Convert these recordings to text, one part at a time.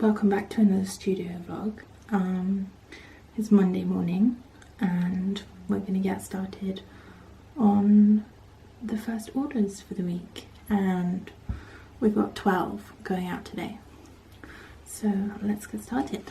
Welcome back to another studio vlog. It's Monday morning and we're going to get started on the first orders for the week, and we've got 12 going out today, so let's get started.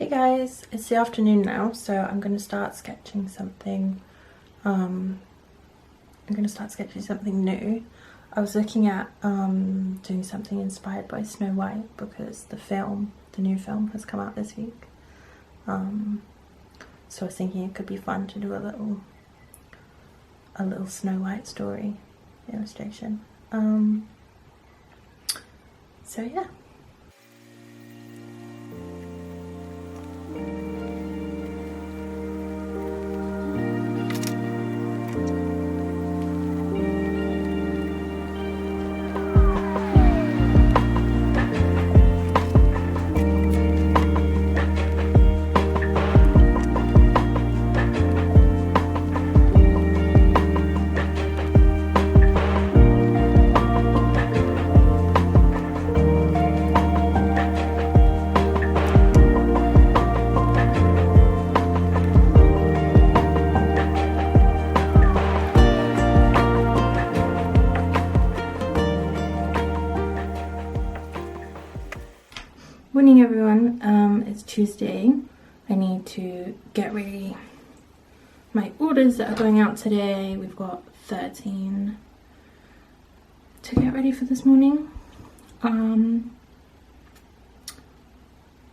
Hey guys, it's the afternoon now, so I'm going to start sketching something. New. I was looking at doing something inspired by Snow White because the new film has come out this week. So I was thinking it could be fun to do a little Snow White story illustration. So yeah. Morning everyone, it's Tuesday. I need to get ready my orders that are going out today. We've got 13 to get ready for this morning.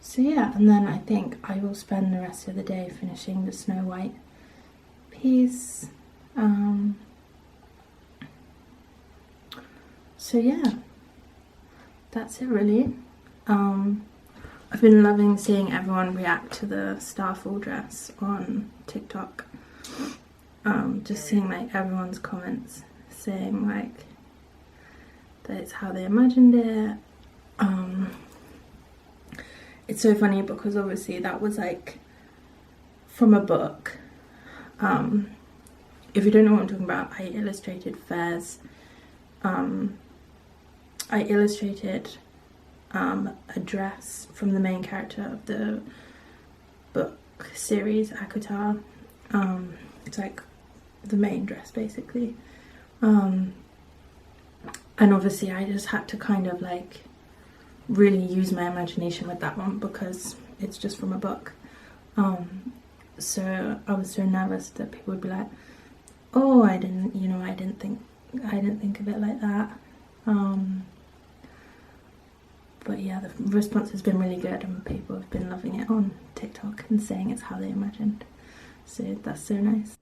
So yeah, and then I think I will spend the rest of the day finishing the Snow White piece. So yeah, that's it really. I've been loving seeing everyone react to the Starfall dress on TikTok. Just seeing like everyone's comments saying like that it's how they imagined it. it's so funny because obviously that was like from a book. If you don't know what I'm talking about, I illustrated fairs. I illustrated a dress from the main character of the book series, Akuta. It's like the main dress basically. And obviously I just had to kind of like really use my imagination with that one because it's just from a book. So I was so nervous that people would be like, oh, I didn't think of it like that. But yeah, the response has been really good and people have been loving it on TikTok and saying it's how they imagined. So that's so nice.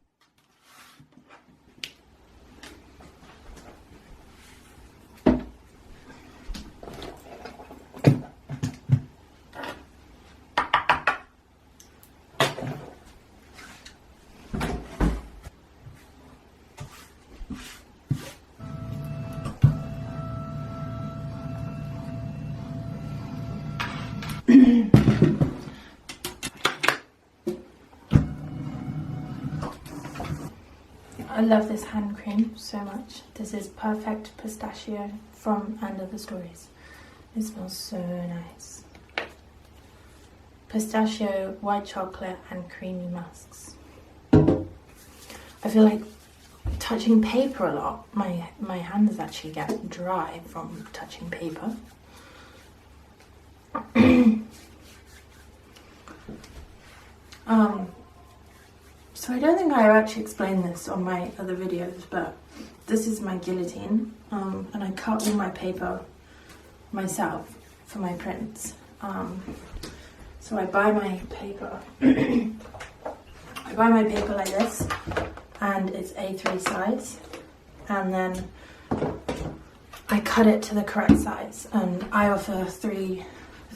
I love this hand cream so much. This is Perfect Pistachio from Under the Stories. It smells so nice. Pistachio, white chocolate and creamy musks. I feel like touching paper a lot. My hands actually get dry from touching paper. So I don't think I actually explained this on my other videos, but this is my guillotine, and I cut all my paper myself for my prints. So I buy my paper, like this, and it's A3 size, and then I cut it to the correct size, and I offer three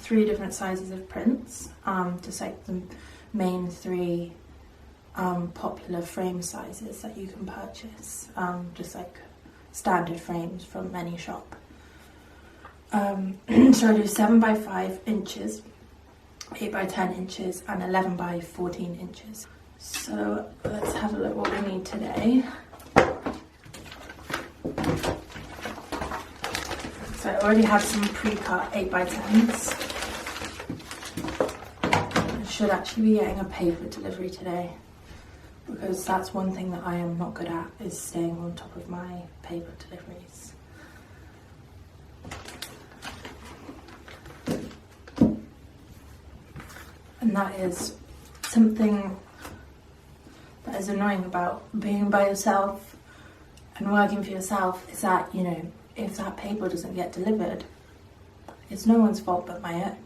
different sizes of prints, just like the main three popular frame sizes that you can purchase, just like standard frames from any shop. So I do 7 by 5 inches, 8 by 10 inches and 11 by 14 inches. So let's have a look what we need today. So I already have some pre-cut 8 by 10s. I should actually be getting a paper delivery today, because that's one thing that I am not good at, is staying on top of my paper deliveries. And that is something that is annoying about being by yourself and working for yourself, is that, you know, if that paper doesn't get delivered, it's no one's fault but my own.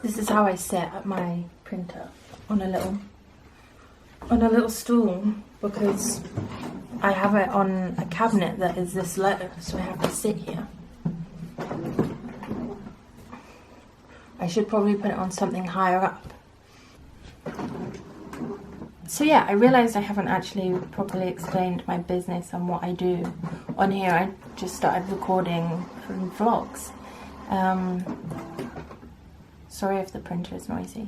This is how I sit at my printer, on a little stool, because I have it on a cabinet that is this low, so I have to sit here. I should probably put it on something higher up. So yeah, I realised I haven't actually properly explained my business and what I do on here. I just started recording from vlogs. Sorry if the printer is noisy.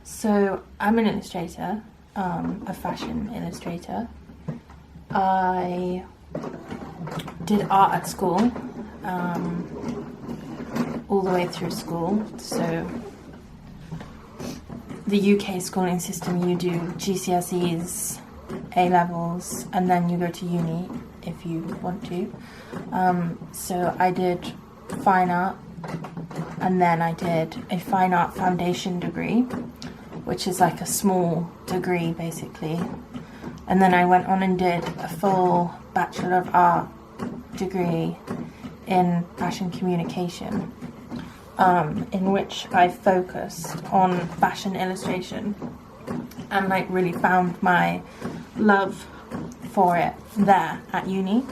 So I'm an illustrator, a fashion illustrator. I did art at school, all the way through school. So the UK schooling system, you do GCSEs, A-levels, and then you go to uni if you want to. So I did fine art, and then I did a fine art foundation degree, which is like a small degree basically. And then I went on and did a full Bachelor of Art degree in fashion communication, in which I focused on fashion illustration and like really found my love for it there at uni,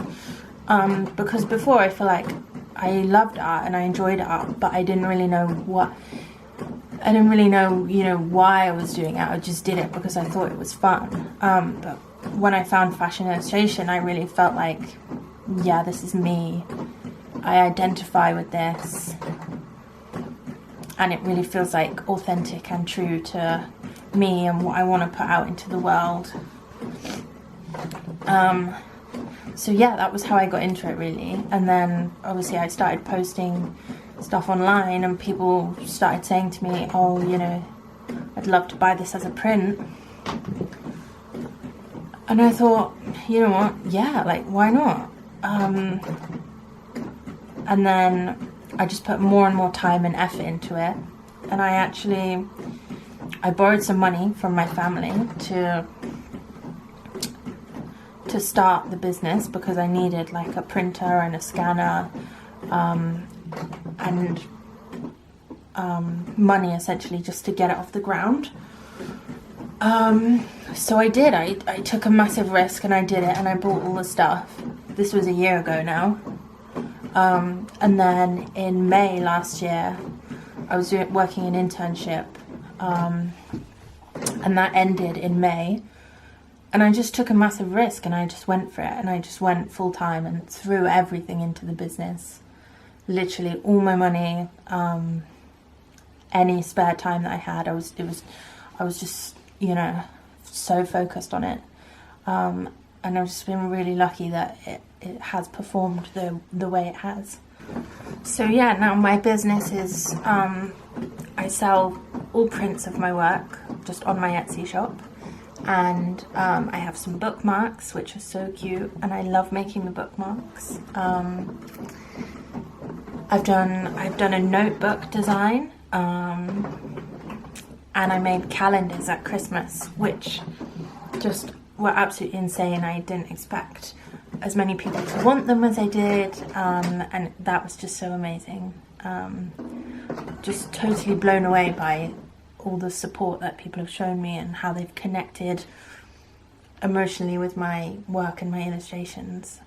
because before I feel like I loved art and I enjoyed art, but I didn't really know you know, why I was doing it. I just did it because I thought it was fun. But when I found fashion illustration, I really felt like, yeah, this is me. I identify with this, and it really feels like authentic and true to me and what I want to put out into the world. So yeah, that was how I got into it, really. And then obviously I started posting stuff online, and people started saying to me, oh, you know, I'd love to buy this as a print. And I thought, you know what, yeah, like, why not? And then I just put more and more time and effort into it. And I borrowed some money from my family to start the business, because I needed like a printer and a scanner, and money essentially just to get it off the ground. So I did. I took a massive risk and I did it, and I bought all the stuff. This was a year ago now. And then in May last year, I was working an internship, and that ended in May. And I just took a massive risk, and I just went for it, and I just went full time and threw everything into the business. Literally all my money, any spare time that I had, I was just, you know, so focused on it. And I've just been really lucky that it has performed the way it has. So yeah, now my business is, I sell all prints of my work just on my Etsy shop. And I have some bookmarks, which are so cute, and I love making the bookmarks. I've done a notebook design, and I made calendars at Christmas, which just were absolutely insane. I didn't expect as many people to want them as I did, and that was just so amazing. Just totally blown away by all the support that people have shown me and how they've connected emotionally with my work and my illustrations.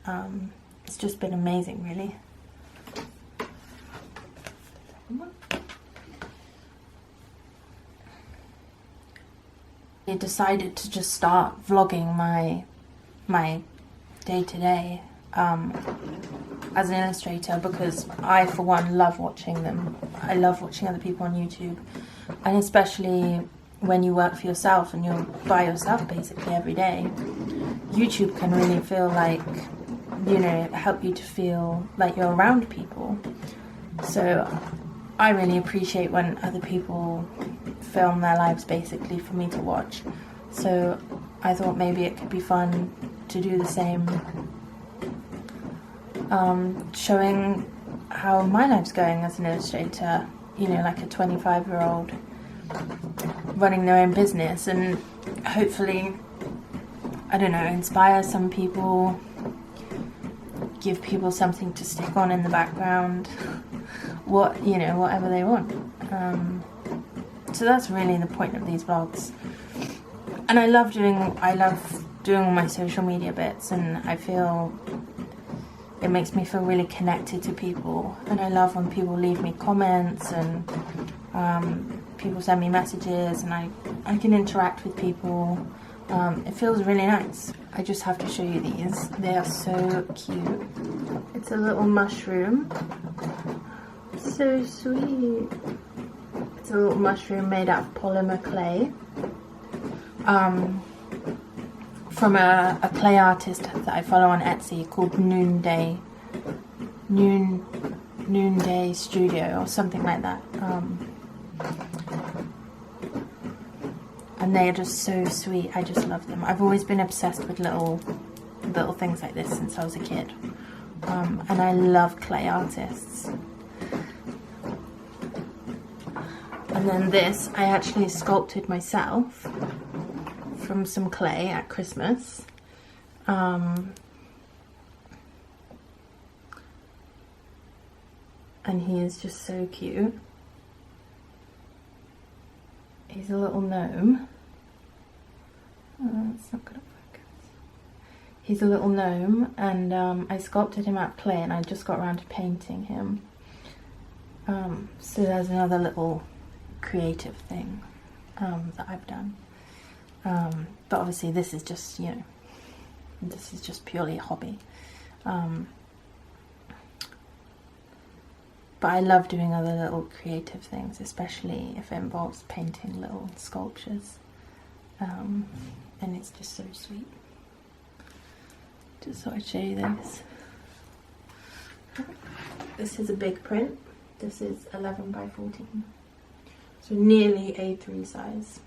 It's just been amazing, really. I decided to just start vlogging my day-to-day as an illustrator, because I, for one, love watching them. I love watching other people on YouTube, and especially when you work for yourself and you're by yourself basically every day, YouTube can really feel like, you know, help you to feel like you're around people. So I really appreciate when other people film their lives basically for me to watch. So I thought maybe it could be fun to do the same, showing how my life's going as an illustrator, you know, like a 25-year-old running their own business, and hopefully, I don't know, inspire some people, give people something to stick on in the background, you know, whatever they want. So that's really the point of these vlogs. And I love doing all my social media bits, and I feel it makes me feel really connected to people. And I love when people leave me comments, and people send me messages, and I can interact with people. It feels really nice. I just have to show you these. They are so cute. It's a little mushroom. So sweet. It's a little mushroom made out of polymer clay. From a clay artist that I follow on Etsy called Noonday Studio or something like that. And they are just so sweet. I just love them. I've always been obsessed with little things like this since I was a kid. And I love clay artists. And then this, I actually sculpted myself from some clay at Christmas. And he is just so cute. He's a little gnome. It's not gonna focus. He's a little gnome, and I sculpted him out of clay, and I just got around to painting him. So there's another little creative thing that I've done. But obviously this is just, you know, this is just purely a hobby. But I love doing other little creative things, especially if it involves painting little sculptures. And it's just so sweet. Just thought I'd show you this. This is a big print. This is 11 by 14. So nearly A3 size.